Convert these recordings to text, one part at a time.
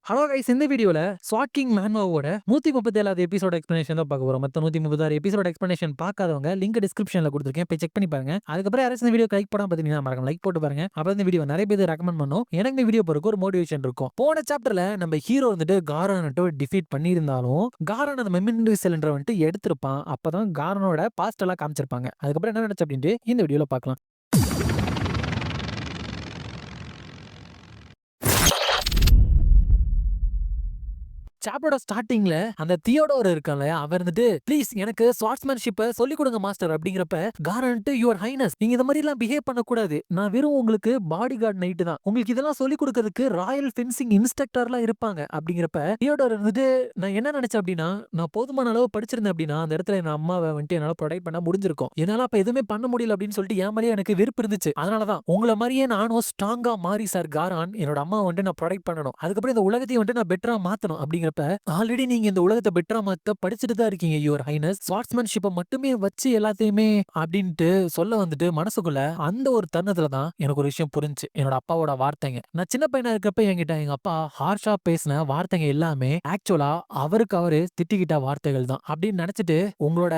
Hello guys, இந்த வீடியோல ஸ்வாட் king மேன்வாவோட 137வது episode explanation தான் பார்க்க போறோம். மொத்தம் 136 எபிசோட் எக்ஸ்பிளனேஷன் பார்க்காதவங்க லிங்க் டிஸ்கிரிப்ஷன்ல கொடுத்துருக்கேன். போய் செக் பண்ணி பாருங்க. அதுக்கப்புறம் யாராச்சும் இந்த வீடியோ லைக் பண்ணாம பார்த்தீங்கன்னா மறக்காம லைக் போட்டு பாருங்க. அப்புறம் இந்த வீடியோ நிறைய பேர் ரெக்கமெண்ட் பண்ணும். எனக்கு இந்த வீடியோ போறதுக்கு ஒரு மோட்டிவேஷன் இருக்கும். போன சாப்டர்ல நம்ம ஹீரோ வந்துட்டு காரன்ட்டு டிஃபீட் பண்ணியிருந்தாலும் காரன் அந்த மெமரி சிலிண்டர் வந்துட்டு எடுத்திருப்பான். அப்பதான் காரனோட பாஸ்ட் எல்லாம் காமிச்சிருப்பாங்க. அதுக்கப்புறம் என்ன நடந்துச்சு அப்படின்ட்டு இந்த வீடியோல பார்க்கலாம். சாப்டரோட ஸ்டார்டிங்ல அந்த தியோடோர் இருக்கான்ல, அவர் இருந்துட்டு ப்ளீஸ் எனக்கு ஸ்வாட்ஸ்மேன்ஷிப்பை சொல்லிக் கொடுங்க மாஸ்டர் அப்படிங்கிறப்ப காரன்ட்டு யுவர் ஹைனஸ் நீங்க இந்த மாதிரி எல்லாம் பிஹேவ் பண்ணக்கூடாது. நான் வெறும் உங்களுக்கு பாடி கார்டு நைட்டு தான். உங்களுக்கு இதெல்லாம் சொல்லிக் கொடுக்கறதுக்கு ராயல் ஃபென்சிங் இன்ஸ்ட்ரக்டர்லாம் இருப்பாங்க அப்படிங்கிறப்ப தியோடோர் இருந்துட்டு நான் என்ன நினைச்சேன் அப்படின்னா, நான் போதுமான அளவு படிச்சிருந்தேன் அப்படின்னா அந்த இடத்துல என் அம்மாவை வந்துட்டு என்னால ப்ரொடெக்ட் பண்ண முடிஞ்சிருக்கும். என்னால அப்ப எதுவுமே பண்ண முடியல அப்படின்னு சொல்லிட்டு என் மேலேயே எனக்கு வெறுப்பு இருந்துச்சு. அதனாலதான் உங்களை மாதிரியே நானும் ஸ்ட்ராங்கா மாறி சார் காரான் என்னோட அம்மா வந்துட்டு நான் ப்ரொடெக்ட் பண்ணணும். அதுக்கப்புறம் இந்த உலகத்தையும் வந்துட்டு நான் பெட்டரா மாத்தணும் அப்படிங்கிற ஆல்ரெடி நீங்க இந்த உலகத்தை பெட்டரா மாத்த படிச்சுட்டு தான் இருக்கீங்க யுவர் ஹைனஸ். ஸ்வாட்ஸ்மேன்ஷிப்பை மட்டுமே வச்சு எல்லாத்தையுமே அப்படின்ட்டு சொல்ல வந்துட்டு மனசுக்குள்ள அந்த ஒரு தருணத்துல தான் எனக்கு ஒரு விஷயம் புரிஞ்சு. என்னோட அப்பாவோட வார்த்தைங்க, நான் சின்ன பையனா இருக்கப்ப என்கிட்ட எங்க அப்பா ஹார்ஷா பேசின வார்த்தைங்க எல்லாமே ஆக்சுவலா அவருக்கு அவரு திட்டிக்கிட்ட வார்த்தைகள் தான் அப்படின்னு நினைச்சிட்டு உங்களோட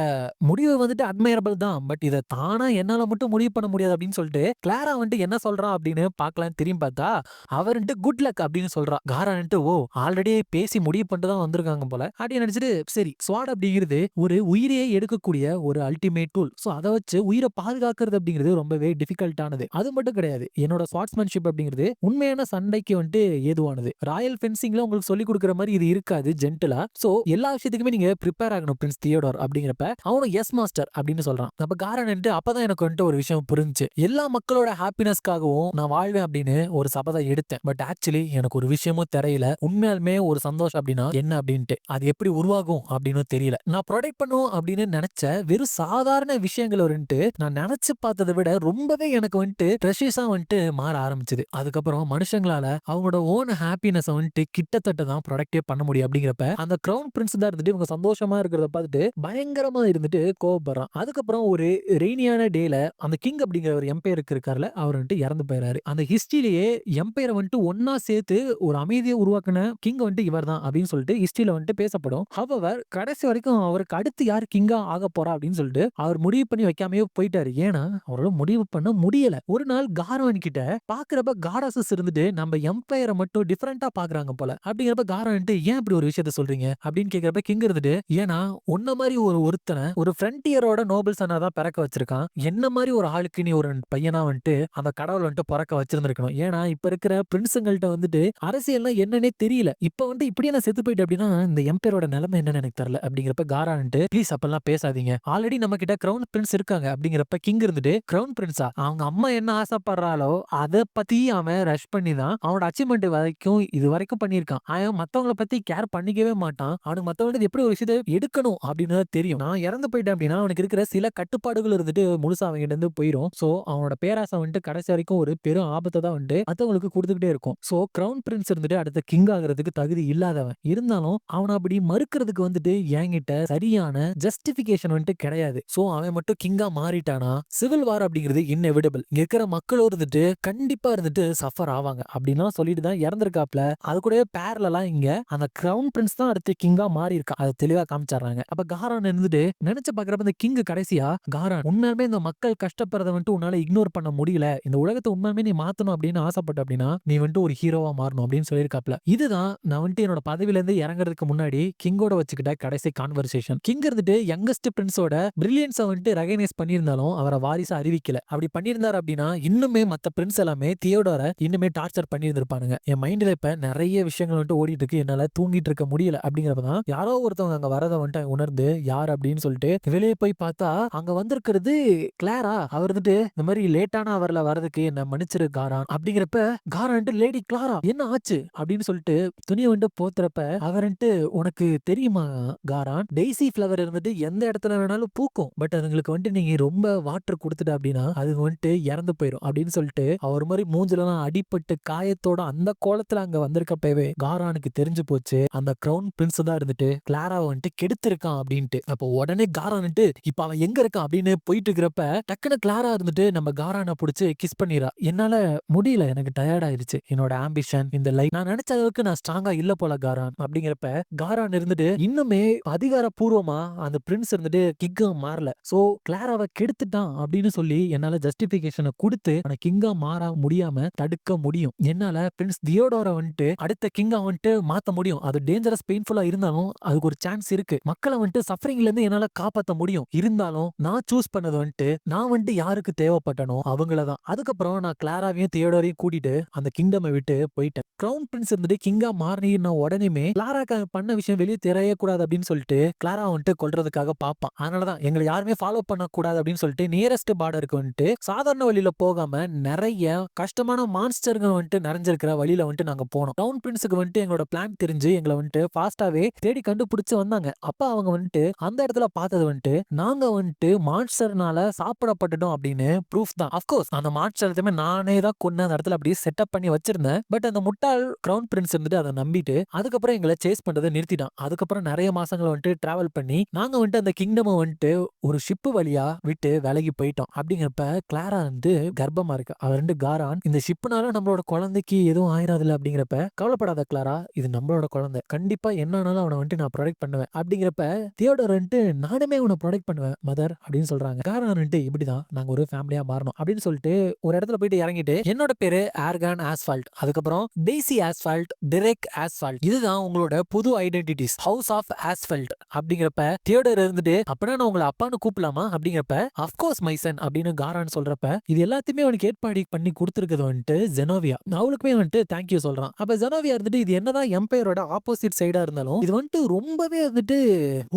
முடிவு வந்துட்டு அட்மைரபிள் தான், பட் இதை தானா என்னால மட்டும் முடிவு பண்ண முடியாது அப்படின்னு சொல்லிட்டு கிளாரா வந்துட்டு என்ன சொல்றா அப்படின்னு பார்க்கலாம். திரும்பி பார்த்தா அவர்ன்ட்டு குட் லக் அப்படின்னு சொல்றா. காரான்ட்டு ஓ ஆல்ரெடி பேசி முடிவு பண்ணிட்டு தான் வந்திருக்காங்க போல அப்படின்னு நினைச்சிட்டு சரி. ஸ்வாட் அப்படிங்கிறது ஒரு உயிரையே எடுக்கக்கூடிய ஒரு அல்டிமேட் டூல். சோ அதை வச்சு உயிரை பாதுகாக்கிறது அப்படிங்கிறது ரொம்பவே டிஃபிகல்ட்டானது. அது மட்டும் கிடையாது, என்னோட ஸ்வாட்ஸ்மேன்ஷிப் அப்படிங்கிறது உண்மையான சண்டைக்கு வந்துட்டு ஏதுவானது. ராயல் ஃபென்சிங்ல உங்களுக்கு சொல்லி கொடுக்குற மாதிரி இது இருக்காது ஜென்டலா. சோ எல்லா விஷயத்துக்குமே நீங்க ப்ரிப்பேர் ஆகணும் பிரின்ஸ் தியோடோர் அப்படிங்கிறப்ப அவனும் எஸ் மாஸ்டர் அப்படின்னு சொல்றான். நம்ம காரன்ட்டு அப்பதான் எனக்கு வந்துட்டு ஒரு விஷயம் புரிஞ்சு. எல்லா மக்களோட ஹாப்பினஸ்க்காகவும் நான் வாழ்வேன் அப்படின்னு ஒரு சபதம் எடுத்தேன். பட் ஆக்சுவலி எனக்கு ஒரு விஷயமும் தெரியல. உண்மையாலுமே ஒரு சந்தோஷம் அப்படின்னா என்ன அப்படின்ட்டு அது எப்படி உருவாகும் அப்படின்னு தெரியல. நான் ப்ரொடெக்ட் பண்ணும் அப்படின்னு நினைச்ச வெறும் சாதாரண விஷயங்கள் வந்துட்டு நான் நினைச்சு பார்த்ததை விட ரொம்பவே எனக்கு வந்துட்டு ப்ரெஷியஸா வந்துட்டு மாற ஆரம்பிச்சது. அதுக்கப்புறம் மனுஷங்களால அவங்களோட ஓன் ஹாப்பினஸ் வந்துட்டு கிட்டத்தட்ட தான் ப்ரொடெக்டே பண்ண முடியும் அப்படிங்கிறப்ப அந்த கிரவுன் பிரின்ஸ் தான் இருந்துட்டு இவங்க சந்தோஷமா இருக்கிறத பார்த்துட்டு பயங்கரமா இருந்துட்டு கோவப்படுறான். அதுக்கப்புறம் ஒரு ரெய்னியான டேல அந்த கிங் அப்படிங்கிற ஒரு எம்பையருக்கு இருக்காருல, அவர் வந்துட்டு இறந்து போயிறாரு. அந்த ஹிஸ்டரியிலேயே எம்பையரை வந்துட்டு ஒன்னா சேர்த்து ஒரு அமைதியை உருவாக்குன கிங் வந்துட்டு இவர் தான் அப்படின்னு சொல்லிட்டு ஹிஸ்டரியில வந்துட்டு பேசப்படும். ஹவவர் கடைசி வரைக்கும் அவருக்கு அடுத்து யார் கிங்கா ஆக போறா அப்படின்னு சொல்லிட்டு அவர் முடிவு பண்ணி வைக்காமயே போயிட்டாரு. ஏன்னா அவரோட முடிவு பண்ண முடியல. ஒரு நாள் காரவன் கிட்ட பாக்குறப்ப காடாசஸ் இருந்துட்டு நம்ம எம்பையரை மட்டும் டிஃபரெண்டா பாக்குறாங்க போல அப்படிங்கிறப்ப காரவன்ட்டு ஏன் இப்படி ஒரு விஷயத்த சொல்றீங்க அப்படின்னு கேக்குறப்ப கிங் இருந்துட்டு ஏன்னா உன்ன மாதிரி ஒருத்தனை ஒரு ஃப்ரண்டியரோட நோபல் சன்னா தான் பிறக்க வச்சிருக்கான். என்ன மாதிரி ஒரு ஆளுக்கு நீ ஒரு பையனா வந்துட்டு அந்த கடவுள் வந்துட்டு பிறக்க வச்சிருந்திருக்கணும். ஏன்னா இப்ப இருக்கிற பிரின்ஸுங்கள்ட்ட வந்துட்டு அரசியல்னா என்னன்னே தெரியல. இப்ப வந்து இப்படியே நான் செத்து போயிட்டு அப்படின்னா இந்த எம்பையரோட நிலைமை என்னன்னு எனக்கு தெரியல அப்படிங்கிறப்ப காரான்ட்டு ப்ளீஸ் அப்பெல்லாம் பேசாதீங்க. ஆல்ரெடி நம்ம கிட்ட கிரவுன் பிரின்ஸ் இருக்காங்க அப்படிங்கிறப்ப கிங் இருந்துட்டு கிரவுன் பிரின்ஸா அவங்க அம்மா என்ன ஆசைப்படுறாளோ அதை பத்தி அவன் ரஷ் பண்ணி தான் அவனோட அச்சீவ்மெண்ட் வரைக்கும் இது வரைக்கும் பண்ணியிருக்கான். அவன் மத்தவங்களை பத்தி கேர் பண்ணிக்கவே மாட்டான். அவனுக்கு மத்தவங்க எப்படி ஒரு விஷயத்தை எடுக்கணும் அப்படின்னு தெரியும். நான் இறந்து போயிட்டேன் அப்படின்னா அவனுக்கு இருக்கிற சில கட்டுப்பாடுகள் இருந்துட்டு முழுசா அவங்க இருந்து போயிடும். சோ அவனோட பேராசை வந்துட்டு கடைசி வரைக்கும் ஒரு பெரும் ஆபத்தை தான் வந்துட்டு மத்தவங்களுக்கு கொடுத்துக்கிட்டே இருக்கும். சோ கிரவுன் பிரின்ஸ் இருந்துட்டு அடுத்த கிங் ஆகிறதுக்கு தகுதி இல்லாதவன். இருந்தாலும் அவனை அப்படி மறுக்கிறதுக்கு வந்துட்டு என்கிட்ட சரியான ஜஸ்டிபிகேஷன் வந்துட்டு கிடையாது. சோ அவன் மட்டும் கிங்கா மாறிட்டானா சிவில் வார் அப்படிங்கிறது இன்னெவிடபிள். இங்க இருக்கிற மக்கள் இருந்துட்டு கண்டிப்பா இருந்துட்டு சஃபர் ஆவாங்க அப்படின்னு சொல்லிட்டு தான் இறந்திருக்காப்ல. அது கூட பேரலா இங்க அந்த கிரவுன் பிரின்ஸ் தான் அடுத்து கிங்கா மாறி இருக்கா. அதை தெளிவா காமிச்சாங்க. அப்ப காரான் இருந்துட்டு நினைச்சு பாக்குறப்ப இந்த கிங் கடைசியா காரான் உண்மையுமே இந்த மக்கள் கஷ்டப்படுறத வந்துட்டு உன்னால இக்னோர் பண்ண முடியல. இந்த உலகத்தை உண்மையுமே நீ மாத்தணும் அப்படின்னு ஆசைப்பட்ட அப்படின்னா நீ வந்துட்டு ஒரு ஹீரோவா மாறணும் அப்படின்னு சொல்லியிருக்காப்ல. இதுதான் நான் வந்துட்டு என்னோட பதவியில இருந்து இறங்குறதுக்கு முன்னாடி கிங்கோட வச்சுக்கிட்ட கடைசி கான்வர்சேஷன். கிங் இருந்துட்டு யங்கஸ்ட் பிரின்ஸோட பிரில்லியன்ஸை வந்துட்டு ரெகனைஸ் பண்ணியிருந்தாலும் அவரை வாரிசா அறிவிக்கல. அப்படி பண்ணியிருந்தாரு அப்படின்னா இன்னுமே மத்த பிரின்ஸ் எல்லாமே தியோடோர இன்னுமே டார்ச்சர் பண்ணியிருந்திருப்பானுங்க. என் மைண்ட்ல இப்ப நிறைய விஷயங்கள் வந்துட்டு ஓடிட்டு இருக்கு. என்னால தூங்கிட்டு இருக்க முடியல அப்படிங்கிறப்பதான் யாரோ ஒருத்தவங்க அங்க வரதை வந்துட்டு உணர்ந்து யார் அப்படின்னு சொல்லிட்டு வெளியே போய் பார்த்தா அங்க வந்திருக்கிறது கிளாரா. அவர் வந்துட்டு இந்த மாதிரி லேட்டான அவர்ல வரதுக்கு என்ன மன்னிச்சிரு காரான் அப்படிங்கிறப்ப காரான்ட்டு லேடி கிளாரா என்ன ஆச்சு அப்படின்னு சொல்லிட்டு துணியை வந்து போத்துறப்ப அப்படிங்கிறப்ப அவர்ன்ட்டு உனக்கு தெரியுமா காரான், டெய்சி ஃபிளவர் இருந்துட்டு எந்த இடத்துல வேணாலும் பூக்கும். பட் அதுங்களுக்கு வந்துட்டு நீங்க ரொம்ப வாட்டர் குடுத்துட்ட அப்படின்னா அது வந்துட்டு இறந்து போயிரும் அப்படின்னு சொல்லிட்டு அவர் மாதிரி மூஞ்சிலாம் அடிபட்டு காயத்தோட அந்த கோலத்துல அங்க வந்திருக்கப்பவே காரானுக்கு தெரிஞ்சு போச்சு அந்த கிரவுன் பிரின்ஸ் தான் இருந்துட்டு கிளாராவை வந்துட்டு கெடுத்திருக்கான் அப்படின்ட்டு. அப்போ உடனே காரான்ட்டு இப்ப அவன் எங்க இருக்கான் அப்படின்னு போயிட்டு இருக்கிறப்ப டக்குனு கிளாரா இருந்துட்டு நம்ம காரானை பிடிச்சு கிஸ் பண்ணிரா. என்னால முடியல, எனக்கு டயர்ட் ஆயிருச்சு, என்னோட ஆம்பிஷன் இந்த லைஃப் நான் நினைச்ச அளவுக்கு நான் ஸ்ட்ராங்கா இல்ல போல காரான் அப்படிங்கிறப்ப காரான் இருந்துட்டு இன்னுமே அதிகாரப்பூர்வமா அந்த பிரின்ஸ் இருந்துட்டு கிங்கா மாறல, சோ கிளாராவை கெடுத்துட்டான் அப்படின்னு சொல்லி என்னால ஜஸ்டிபிகேஷனை கொடுத்து கிங்கா மாற முடியாம தடுக்க முடியும். என்னால பிரின்ஸ் தியோடோரை வந்துட்டு அடுத்த கிங்கா வந்துட்டு மாத்த முடியும். அது டேஞ்சரஸ் பெயின்ஃபுல்லா இருந்தாலும் அதுக்கு ஒரு சான்ஸ் இருக்கு. மக்களை வந்துட்டு சஃபரிங்ல இருந்து என்னால காப்பாத்த முடியும். இருந்தாலும் நான் சூஸ் பண்ணது வந்துட்டு நான் வந்துட்டு யாருக்கு தேவைப்பட்டனோ அவங்களதான். அதுக்கப்புறம் நான் கிளாராவையும் தியோடோரையும் கூட்டிட்டு அந்த கிங்டம் விட்டு போயிட்டேன். கிரவுன் பிரின்ஸ் இருந்துட்டு கிங்கா மாறின உடனே கிளாராக்கு பண்ண விஷயம் வெளியே தெரிய கூடாது அப்படின்னு சொல்லிட்டு கிளாரா வந்துட்டு கொல்றதுக்காக பாப்பான். அதனாலதான் எங்களை யாருமே ஃபாலோ பண்ண கூடாது அப்படின்னு சொல்லிட்டு நியரஸ்ட் பார்டருக்கு வந்துட்டு சாதாரண வழியில போகாம நிறைய கஷ்டமான மான்ஸ்டர்கள் வந்துட்டு நிறைஞ்சிருக்கிற வழியில வந்துட்டு நாங்க போனோம். கிரவுன் பிரின்ஸுக்கு வந்துட்டு எங்களோட பிளான் தெரிஞ்சு எங்களை வந்துட்டு ஃபாஸ்டாவே தேடி கண்டுபிடிச்சு வந்தாங்க. அப்ப அவங்க வந்துட்டு அந்த இடத்துல பார்த்தது வந்துட்டு நாங்க வந்துட்டு மான்ஸ்டர்னால சாப்பிடப்பட்டுட்டோம் அப்படின்னு ப்ரூஃப் தான். அஃப்கோர்ஸ் அந்த மான்ஸ்டர் நானே தான் கொண்டு அந்த இடத்துல அப்படியே செட்டப் பண்ணி வச்சிருந்தேன். பட் அந்த முட்டாள் கிரவுன் பிரின்ஸ் இருந்துட்டு அதை நம்பிட்டு அதுக்கப்புறம் எங்களை சேஸ் பண்றதை நிறுத்திட்டான். அதுக்கப்புறம் நிறைய மாசங்களை வந்துட்டு டிராவல் பண்ணி நாங்க வந்துட்டு அந்த கிங்டம் வந்துட்டு ஒரு ஷிப்பு வழியா விட்டு விலகி போயிட்டோம். அப்படிங்கிறப்ப கிளாரா வந்து கர்ப்பமா இருக்கு. அவர் ரெண்டு காரான் இந்த ஷிப்புனால நம்மளோட குழந்தைக்கு எதுவும் ஆயிராதுல அப்படிங்கிறப்ப கவலைப்படாத கிளாரா, இது நம்மளோட குழந்தை, கண்டிப்பா என்னன்னாலும் அவனை வந்துட்டு நான் ப்ரொடெக்ட் பண்ணுவேன் அப்படிங்கிறப்ப தியோடோர் வந்துட்டு நானுமே உன்னை ப்ரொடெக்ட் பண்ணுவேன் மதர் அப்படின்னு சொல்றாங்க. காரான் வந்துட்டு இப்படிதான் நாங்க ஒரு ஃபேமிலியா மாறணும் அப்படின்னு சொல்லிட்டு ஒரு இடத்துல போயிட்டு இறங்கிட்டு என்னோட பேரு ஆர்கான் ஆஸ்பால்ட், அதுக்கப்புறம் டெய்சி ஆஸ்பால்ட், டெரெக் ஆஸ்பால்ட், இதுதான் உங்களோட புது ஐடென்டிட்டிஸ், ஹவுஸ் ஆஃப் ஆஸ்பால்ட் அப்படிங்கிறப்ப தியோடோர் இருந்துட்டு அப்படின்னா நான் உங்களை அப்பான்னு கூப்பிடலாமா அப்படிங்கிறப்ப அஃப்கோர்ஸ் மைசன் அப்படின்னு காரான் சொல்றப்ப இது எல்லாத்தையுமே அவனுக்கு ஏற்பாடு பண்ணி கொடுத்துருக்கிறது வந்துட்டு ஜெனோவியா. அவளுக்குமே வந்துட்டு தேங்க்யூ சொல்றான். அப்ப ஜெனோவியா இருந்துட்டு இது என்னதான் எம்பையரோட ஆப்போசிட் சைடா இருந்தாலும் இது வந்துட்டு ரொம்பவே வந்துட்டு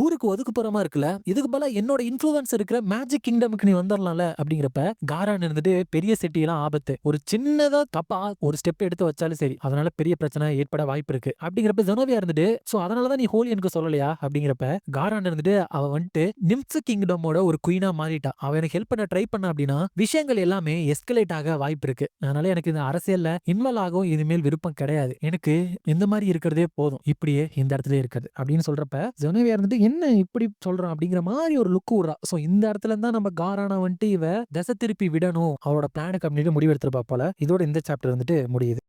ஊருக்கு ஒதுக்குப்புறமா இருக்குல்ல, இதுக்கு போல என்னோட இன்ஃபுளுன்ஸ் இருக்கிற மேஜிக் கிங்டமுக்கு நீ வந்துடலாம்ல அப்படிங்கிறப்ப காரான் இருந்துட்டு பெரிய சிட்டியெல்லாம் ஆபத்து, ஒரு சின்னதா தப்பா ஒரு ஸ்டெப் எடுத்து வச்சாலும் சரி அதனால பெரிய பிரச்சனை ஏற்பட வாய்ப்பு இருக்கு அப்படிங்கிறப்ப ஜெனோவியா இருந்துட்டு சோ அதனாலதான் நீ ஹோலி எனக்கு சொல்லலையா அப்படிங்கிறப்ப காரான் இருந்துட்டு அவ வந்துட்டு நிம்ஸ் கிங்டமோட ஒரு குயினா மாறிட்டா. அவ எனக்கு ஹெல்ப் பண்ண ட்ரை பண்ண அப்படின்னா விஷயங்கள் எல்லாமே எஸ்கலேட் ஆக வாய்ப்பு இருக்கு. அதனால எனக்கு இந்த அரசியல்ல இன்வால்வ் ஆகும் இனிமேல் விருப்பம் கிடையாது, எனக்கு இந்த மாதிரி இருக்கிறதே போதும், இப்படியே இந்த இடத்துல இருக்குது அப்படின்னு சொல்றப்ப ஜெனோவியா இருந்துட்டு என்ன இப்படி சொல்றான் அப்படிங்கிற மாதிரி ஒரு லுக் விடுறா. சோ இந்த இடத்துல இருந்தா நம்ம காரானா வந்துட்டு இவ திசை திருப்பி விடணும் அவளோட பிளானுக்கு அப்படின்னு முடிவெடுத்திருப்பா போல. இதோட இந்த சாப்டர் வந்துட்டு முடியுது.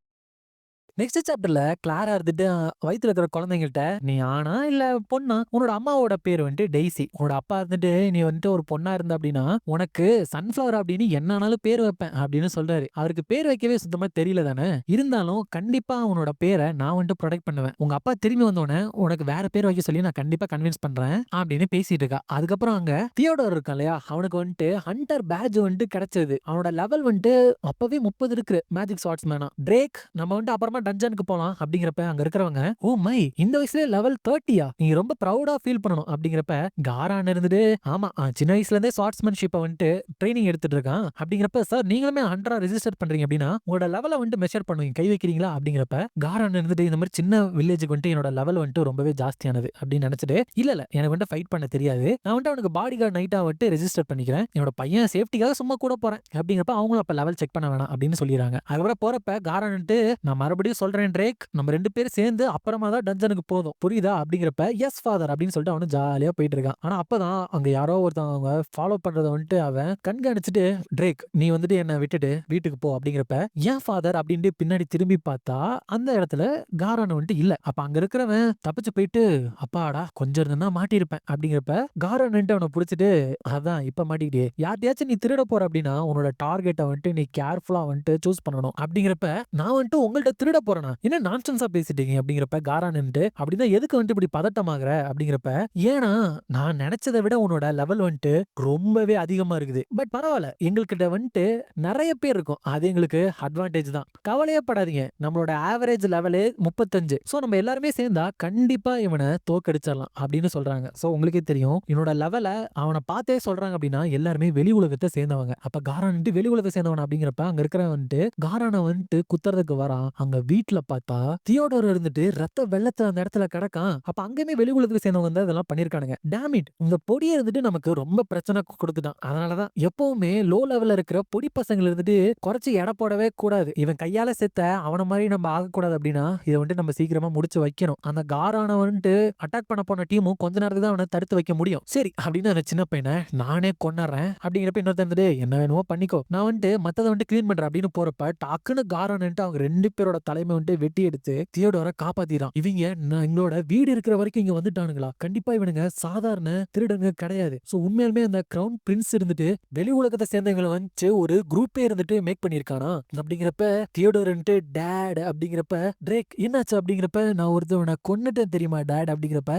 நெக்ஸ்ட் சாப்டர்ல கிளாரா இருந்துட்டு வயித்துல இருக்கிற குழந்தைங்கள்ட்ட நீ ஆனா இல்ல பொண்ணா, உன்னோட அம்மாவோட பேர் வந்துட்டு டெய்சி, உன்னோட அப்பா இருந்துட்டு நீ வந்துட்டு ஒரு பொண்ணா இருந்த அப்படின்னா உனக்கு சன்ஃபிளவர் அப்படின்னு என்னன்னாலும் பேர் வைப்பேன் அப்படின்னு சொல்றாரு. அவருக்கு பேர் வைக்கவே சுத்தமா தெரியல தானே, இருந்தாலும் கண்டிப்பா உன்னோட பேரை நான் வந்துட்டு ப்ரொடெக்ட் பண்ணுவேன், உங்க அப்பா திரும்பி வந்தோடனே உனக்கு வேற பேர் வைக்க சொல்லி நான் கண்டிப்பா கன்வின்ஸ் பண்றேன் அப்படின்னு பேசிட்டு இருக்கா. அதுக்கப்புறம் அங்க தியோடோர் இருக்கான் இல்லையா, அவனுக்கு வந்துட்டு ஹண்டர் பேட்ஜ் வந்துட்டு கிடைச்சது. அவனோட லெவல் வந்துட்டு அப்பவே 30 இருக்கு மேஜிக் ஸ்வாட்ஸ் மேனா. ட்ரேக் நம்ம வந்துட்டு அப்புறமா டஞ்சனுக்கு போலாம் அப்படிங்கிறப்ப அங்க இருக்கிறவங்க ஓ மை இந்த வயசுல லெவல் 30யா, நீங்க ரொம்ப ப்ரௌடா ஃபீல் பண்ணணும் அப்படிங்கிறப்ப காரான் இருந்துட்டு ஆமா சின்ன வயசுல இருந்தே ஸ்வாட்ஸ்மேன்ஷிப்பை வந்துட்டு ட்ரைனிங் எடுத்துட்டு இருக்கான் அப்படிங்கிறப்ப சார் நீங்களுமே 100 ரெஜிஸ்டர் பண்றீங்க அப்படின்னா உங்களோட லெவலை வந்துட்டு மெஷர் பண்ணுவீங்க, கை வைக்கிறீங்களா அப்படிங்கிறப்ப காரான் இருந்துட்டு இந்த மாதிரி சின்ன வில்லேஜுக்கு வந்துட்டு என்னோட லெவல் வந்துட்டு ரொம்பவே ஜாஸ்தியானது அப்படின்னு நினைச்சிட்டு இல்ல எனக்கு வந்துட்டு ஃபைட் பண்ண தெரியாது, நான் வந்துட்டு அவனுக்கு பாடி கார்டு நைட்டா வந்துட்டு ரெஜிஸ்டர் பண்ணிக்கிறேன், என்னோட பையன் சேஃப்டிக்காக சும்மா கூட போறேன் அப்படிங்கிறப்ப அவங்களும் அப்ப லெவல் செக் பண்ண வேணாம் அப்படின்னு சொல்லிடுறாங்க. அதுக்கப்புறம் போறப்ப காரான் நான் மறுபடியும் சொல்றேன் ட்ரேக், நம்ம 2 பேரும் சேர்ந்து அப்புறமா தான் டஞ்சனுக்கு போதும் புரியுதா அப்படிங்கிறப்ப எஸ் ஃபாதர் அப்படின்னு சொல்லிட்டு அவனு ஜாலியா போயிட்டு இருக்கான். ஆனா அப்பதான் அங்க யாரோ ஒருத்தவங்க ஃபாலோ பண்றதை வந்துட்டு அவன் கண்காணிச்சுட்டு ட்ரேக் நீ வந்துட்டு என்ன விட்டுட்டு வீட்டுக்கு போ அப்படிங்கிறப்ப ஏன் ஃபாதர் அப்படின்ட்டு பின்னாடி திரும்பி பார்த்தா அந்த இடத்துல காரான் வந்துட்டு இல்ல. அப்ப அங்க இருக்கிறவன் தப்பிச்சு போயிட்டு அப்பாடா கொஞ்சம் இருந்தா மாட்டிருப்பேன் அப்படிங்கிறப்ப காரான் அவனை பிடிச்சிட்டு அதான் இப்ப மாட்டிக்கிட்டே, யார்ட்டையாச்சும் நீ திருட போற அப்படின்னா உன்னோட டார்கெட்டை வந்துட்டு நீ கேர்ஃபுல்லா வந்துட்டு சூஸ் பண்ணணும் அப்படிங்கிறப்ப நான் வந்துட்டு உங்கள்ட்ட திருட போறேனா என்ன நான்சென்ஸா பேசிட்டீங்க அப்படிங்கிறப்ப காரான் அப்படிதான் எதுக்கு வந்துட்டு இப்படி பதட்டமாகற அப்படிங்கிறப்ப ஏன்னா நான் நினைச்சதை விட உன்னோட லெவல் வந்துட்டு ரொம்பவே அதிகமா இருக்குது, பட் பரவாயில்ல எங்ககிட்ட வந்துட்டு நிறைய பேர் இருக்கும் அது எங்களுக்கு அட்வான்டேஜ் தான், கவலையே படாதீங்க, நம்மளோட ஆவரேஜ் லெவலே 35, சோ நம்ம எல்லாருமே சேர்ந்தா கண்டிப்பா இவனை தோக்கடிச்சிடலாம் அப்படின்னு சொல்றாங்க. சோ உங்களுக்கே தெரியும் என்னோட லெவலை அவனை பார்த்தே சொல்றாங்க அப்படின்னா எல்லாருமே வெளி உலகத்தை சேர்ந்தவங்க. அப்ப காரான் வெளி உலகத்தை சேர்ந்தவன் அப்படிங்கிறப்ப அங்க இருக்கிற வந்துட்டு காரான வந்துட்டு குத்துறதுக்கு வரான். அங்க வீட்ல பார்த்தா தியோடோர் இருந்துட்டு ரத்த வெள்ளத்துல அந்த இடத்துல கிடக்கான். அப்ப அங்கேயுமே வெளி உலகத்துக்கு சேர்ந்தவங்க வந்து அதெல்லாம் பண்ணிருக்கானுங்க. Dam it! இந்த பொடிய இருந்துட்டு நமக்கு ரொம்ப பிரச்சனை கொடுத்துட்டான். அதனாலதான் எப்பவுமே லோ லெவல்ல இருக்கிற பொடி பசங்களை இருந்துட்டு குறைச்சு எடை போடவே கூடாது. இவன் கையால செத்த அவன மாதிரி நம்ம ஆகக்கூடாது அப்படின்னா இதை வந்துட்டு நம்ம சீக்கிரமா முடிச்சு வைக்கணும். அந்த காரான வந்துட்டு அட்டாக் பண்ண போன டீமும் கொஞ்ச நேரத்துக்கு தான் அவனை தடுத்து வைக்க முடியும். சரி அப்படின்னு அந்த சின்ன பையனை நானே கொன்னறேன் அப்படிங்கிறப்ப இன்னொருத்த இருந்துட்டு என்ன வேணுமோ பண்ணிக்கோ, நான் வந்துட்டு மத்ததை வந்துட்டு கிளீன் பண்றேன் அப்படின்னு போறப்ப டக்குன்னு காரான்ட்டு அவங்க 2 பேரோட தலைமை வந்துட்டு வெட்டி எடுத்து தியோடோரை காப்பாத்திறான். இவங்க எங்களோட வீடு இருக்கிற வரைக்கும் இங்க வந்துட்டானுங்களா? கண்டிப்பா இவனுங்க சாதாரண திருடங்க கிடையாது. சோ உண்மையாலுமே அந்த கிரவுன் பிரின்ஸ் இருந்துட்டு வெளி உலகத்தை சேர்ந்தவங்களை வந்து ஒரு குரூப்பே இருந்துட்டு மேக் பண்ணிருக்கானா அப்படிங்கிறப்ப தியோடோர்ன்ட்டு டேட் அப்படிங்கிறப்ப ட்ரேக் என்னாச்சு அப்படிங்கிறப்ப நான் ஒருத்தவனை கொன்னுட்டேன் தெரியுமா டேட் அப்படிங்கிறப்ப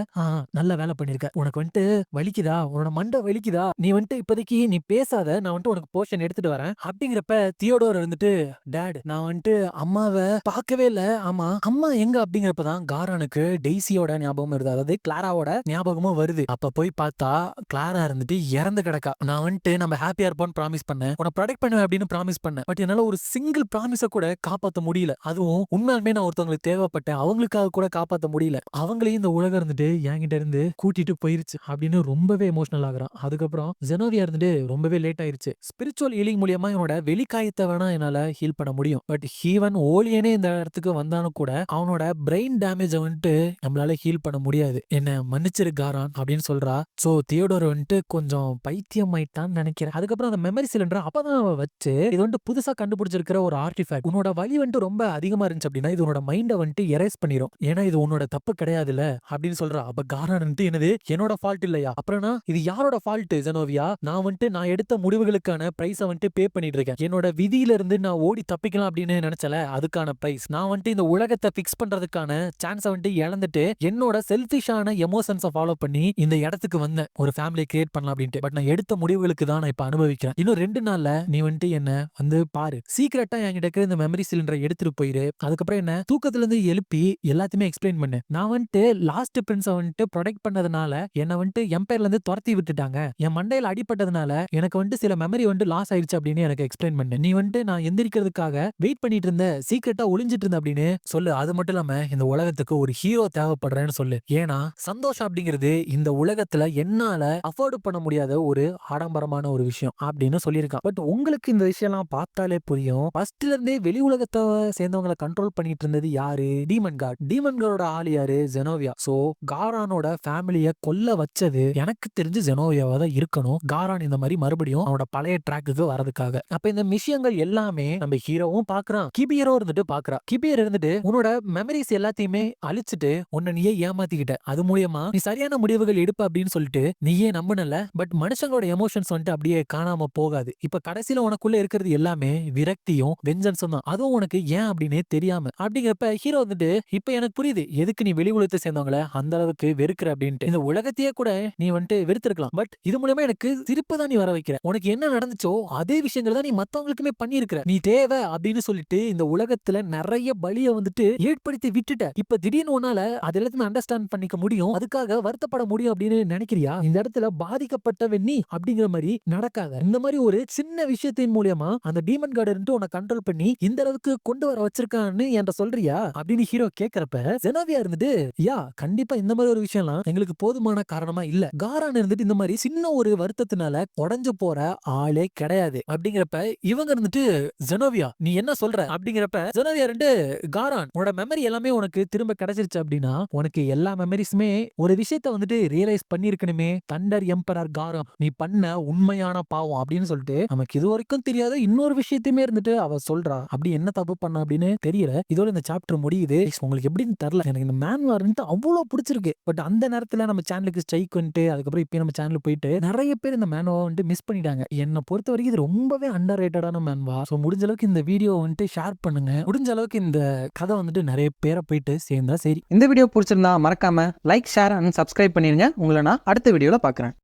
நல்ல வேலை பண்ணிருக்க, உனக்கு வந்துட்டு வலிக்குதா, உன்னோட மண்டை வலிக்குதா, நீ வந்துட்டு இப்போதைக்கு நீ பேசாத, நான் வந்துட்டு உனக்கு போர்ஷன் எடுத்துட்டு வரேன் அப்படிங்கிறப்ப தியோடோர் இருந்துட்டு டேட் நான் வந்துட்டு அம்மாவை பார்க்கவே இல்ல, ஆமா அம்மா எங்க அப்படிங்கிறப்பதான் காரானுக்கு டெய்ஸியோட ஞாபகம் வருது, அதாவது கிளாராவோட ஞாபகமும் வருது. அப்ப போய் பார்த்தா கிளாரா இருந்துட்டு இறந்து கிடக்கா. நான் வந்துட்டு நம்ம ஹாப்பியா இருப்போம்னு ப்ராமிஸ் பண்ணேன், உன்னை ப்ரொடெக்ட் பண்ணுவேன் அப்படின்னு ப்ராமிஸ் பண்ணேன். பட் என்னால ஒரு சிங்கிள் ப்ராமிஸ கூட காப்பாற்ற முடியல. அதுவும் உண்மையாலுமே நான் ஒருத்தவங்களுக்கு தேவைப்பட்டேன், அவங்களுக்காக கூட காப்பாற்ற முடியல. அவங்களையும் இந்த உலகம் இருந்துட்டு என்கிட்ட இருந்து கூட்டிட்டு போயிருச்சு அப்படின்னு ரொம்பவே எமோஷனல் ஆகுறான். அதுக்கப்புறம் ஜெனோவியா இருந்துட்டு ரொம்பவே லேட் ஆயிருச்சு. ஸ்பிரிச்சுவல் ஹீலிங் மூலியமா இவனோட வெளிக்காயத்தை வேணா என்னால ஹீல் பண்ண முடியும். பட் ஈவன் ஓலியனே இந்த இடத்துக்கு வந்தாலும் கூட அவனோட பிரெயின் டேமேஜ வந்துட்டு நம்மளால ஹீல் பண்ண முடியாது. என்ன மன்னிச்சிரு காரான் அப்படின்னு சொல்றா. சோ தியோடோர் வந்துட்டு கொஞ்சம் பைத்தியம் ஆயிட்டான்னு நினைக்கிறேன். அதுக்கப்புறம் அந்த மெமரி சிலிண்டர் அப்பதான் வச்சு இது வந்துட்டு புதுசா கண்டுபிடிச்சிருக்கிற ஒரு ஆர்டிஃபேக்ட். உன்னோட வலி வந்துட்டு ரொம்ப அதிகமா இருந்துச்சு அப்படின்னா இது உன்னோட மைண்ட வந்துட்டு எரேஸ் பண்ணிரும், ஏன்னா இது உன்னோட தப்பு கிடையாதுல்ல அப்படின்னு சொல்றா. அப்ப காரான் வந்துட்டு என்னது என்னோட ஃபால்ட் இல்லையா, அப்புறம்னா இது யாரோட ஃபால்ட் ஜெனோவியா, நான் எடுத்த முடிவுகளுக்கான பிரைஸ வந்துட்டு பே பண்ணிட்டு இருக்கேன், என்னோட விதியில இருந்து நான் ஓடி தப்பிக்கலாம் அப்படின்னு நினைச்சல அதுக்கான பிரைஸ், நான் வந்துட்டு இந்த உலகத்தை பிக்ஸ் பண்றதுக்கான சான்ஸ வந்துட்டு இழந்துட்டு என்னோட செல்ஃபிஷான எமோஷன்ஸை ஃபாலோ பண்ணி இந்த இடத்துக்கு வந்தேன் ஒரு ஃபேமிலி கிரியேட் பண்ணலாம் அப்படின்ட்டு. பட் நான் எடுத்த முடிவுகளுக்கு தான் நான் இப்ப அனுபவிக்கிறேன். இன்னும் 2 நாள்ல நீ வந்துட்டு என்ன வந்து பாரு, சீக்கிரட்டா என்கிட்ட இருக்கிற இந்த மெமரி சிலிண்டரை எடுத்துட்டு போயிரு, அதுக்கப்புறம் என்ன தூக்கத்துல இருந்து எழுப்பி எல்லாத்தையுமே எக்ஸ்பிளைன் பண்ணு. நான் வந்துட்டு லாஸ்ட் பிரின்ஸை வந்துட்டு ப்ரொடெக்ட் பண்ணதுனால என்ன வந்துட்டு எம்பையர்ல இருந்து துரத்தி விட்டுட்டாங்க, என் மண்டையில அடிப்பட்டதுனால எனக்கு வந்துட்டு சில மெமரி வந்துட்டு லாஸ் ஆயிடுச்சு அப்படின்னு எனக்கு எக்ஸ்பிளைன் பண்ணு. நீ வந்துட்டு நான் எந்திரிக்கிறதுக்காக வெயிட் பண்ணிட்டு இருந்த, சீக்கிரட்டா ஒளிஞ்சிட்டு இருந்த அப்படின்னு சொல்லு. அது மட்டும் இல்லாம இந்த உலகத்துக்கு ஒரு ஹீரோ தேவைப்படுறேன்னு சொல்லு, ஏன்னா சந்தோஷம் அப்படிங்கிறது இந்த உலகத்துல என்னால அஃபோர்டு பண்ண முடியாத ஒரு ஆடம்பரமான ஒரு விஷயம் அப்படின்னு சொல்லியிருக்கான். பட் உங்களுக்கு இந்த விஷயம்லாம் பார்த்தாலே புரியும், ஃபர்ஸ்ட்ல இருந்தே வெளி உலகத்தை சேர்ந்தவங்களை கண்ட்ரோல் பண்ணிட்டு இருந்தது யாரு, டீமன் காட். டீமன் காடோட ஆள் யாரு, ஜெனோவியா. சோ காரானோட ஃபேமிலிய கொல்ல வச்சது எனக்கு தெரிஞ்சு ஜெனோவியாவா தான் இருக்கணும், காரான் இந்த மாதிரி மறுபடியும் அவனோட பழைய ட்ராக்குக்கு வரதுக்காக. அப்ப இந்த விஷயங்கள் எல்லாமே நம்ம ஹீரோவும் பாக்குறான், கிபியரும் இருந்துட்டு பாக்குறா. கிபியர் இருந்துட்டு உன்னோட மெமரிஸ் எல்லாத்தையுமே அழிச்சிட்டு உன்னை நீயே ஏமாத்திக்கிட்ட, அது மூலியமா நீ சரியான முடிவுகள் எடுப்ப அப்படின்னு சொல்லிட்டு நீயே நம்பினல. பட் மனுஷங்களோட எமோஷன்ஸ் வந்துட்டு அப்படியே காணாம போகாது. இப்ப கடைசியில உனக்குள்ள இருக்கிறது எல்லாமே விரக்தியும் வெஞ்சன்ஸும் தான், அதுவும் உனக்கு ஏன் அப்படின்னே தெரியாம. அப்படிங்கிறப்ப ஹீரோ வந்துட்டு இப்ப எனக்கு புரியுது எதுக்கு நீ வெளி உலகத்தை சேர்ந்தவங்கள அந்த அளவுக்கு வெறுக்கிற அப்படின்ட்டு. இந்த உலகத்தையே கூட நீ வந்துட்டு வெறுத்திருக்கலாம், பட் இது மூலமா எனக்கு சிரிப்பு தான் நீ வர வைக்கிற. உனக்கு என்ன நடந்துச்சோ அதே விஷயங்கள் தான் நீ மத்தவங்களுக்குமே பண்ணியிருக்கிற. நீ தேவை அப்படின்னு சொல்லிட்டு இந்த உலகத்துல நிறைய பலிய வந்துட்டு ஏற்படுத்தி விட்டுட்ட. இப்ப திடீர்னு உன்னால அது எல்லாத்தையுமே அண்டர்ஸ்டாண்ட் பண்ணிக்க முடியும், அதுக்காக வருத்தப்பட முடியும் அப்படின்னு நினைக்கிறியா? இந்த இடத்துல பாதிக்கப்பட்டவன் நீ அப்படிங்கிற மாதிரி நடக்காத. இந்த மாதிரி ஒரு சின்ன விஷயத்தின் மூலியமா அந்த டீமன் கார்டு உன்னை கண்ட்ரோல் பண்ணி இந்த அளவுக்கு கொண்டு வர வச்சிருக்கான்னு என்கிட்ட சொல்றியா அப்படின்னு ஹீரோ கேட்கிறப்ப ஜெனோவியா இருந்துட்டு யா கண்டிப்பா இந்த மாதிரி ஒரு விஷயம்லாம் எங்களுக்கு போதுமான காரணமா இல்ல, காரான் இருந்துட்டு இந்த மாதிரி சின்ன ஒரு வருத்தத்தினால உடஞ்சு போற ஆளே கிடையாது அப்படிங்கிறப்ப இவங்க இருந்துட்டு ஜெனோவியா நீ என்ன சொல்ற அப்படிங்கிறப்ப ஜெனோவியா ரெண்டு காரான் உன்னோட மெமரி எல்லாமே உனக்கு திரும்ப கிடைச்சிருச்சு அப்படின்னா உனக்கு எல்லா மெமரிஸுமே ஒரு விஷயத்த வந்துட்டு ரியலைஸ் பண்ணிருக்கணுமே, தண்டர் எம்பரர் காரம் நீ பண்ண உண்மையான பாவம் அப்படின்னு சொல்லிட்டு நமக்கு இது வரைக்கும் தெரியாத இன்னொரு விஷயத்தையுமே இருந்துட்டு அவ சொல்றா. அப்படி என்ன தப்பு பண்ண அப்படின்னு தெரியல. இதோட இந்த சாப்டர் முடியுது. உங்களுக்கு எப்படின்னு தெரியல, எனக்கு இந்த மேன்வார்ன்ட்டு அவ்வளோ பிடிச்சிருக்கு. பட் அந்த நேரத்துல நம்ம சேனலுக்கு ஸ்ட்ரைக் வந்துட்டு அதுக்கப்புறம் இப்போ நம்ம சேனல் போயிட்டு நிறைய பேர் இந்த மேன்வா வந்துட்டு மிஸ் பண்ணிட்டாங்க. என்னை பொறுத்த வரைக்கும் இது ரொம்பவே அண்டர் ரேட்டடான மேன்வா. ஸோ முடிஞ்ச அளவுக்கு இந்த வீடியோ வந்துட்டு ஷேர் பண்ணுங்க, முடிஞ்ச அளவுக்கு இந்த கதை வந்துட்டு நிறைய பேரை போயிட்டு சேர்ந்தா சரி. இந்த வீடியோ பிடிச்சிருந்தா மறக்காம லைக், ஷேர் அண்ட் சப்ஸ்கிரைப் பண்ணிருங்க. உங்களை நான் அடுத்த வீடியோல பார்க்குறேன்.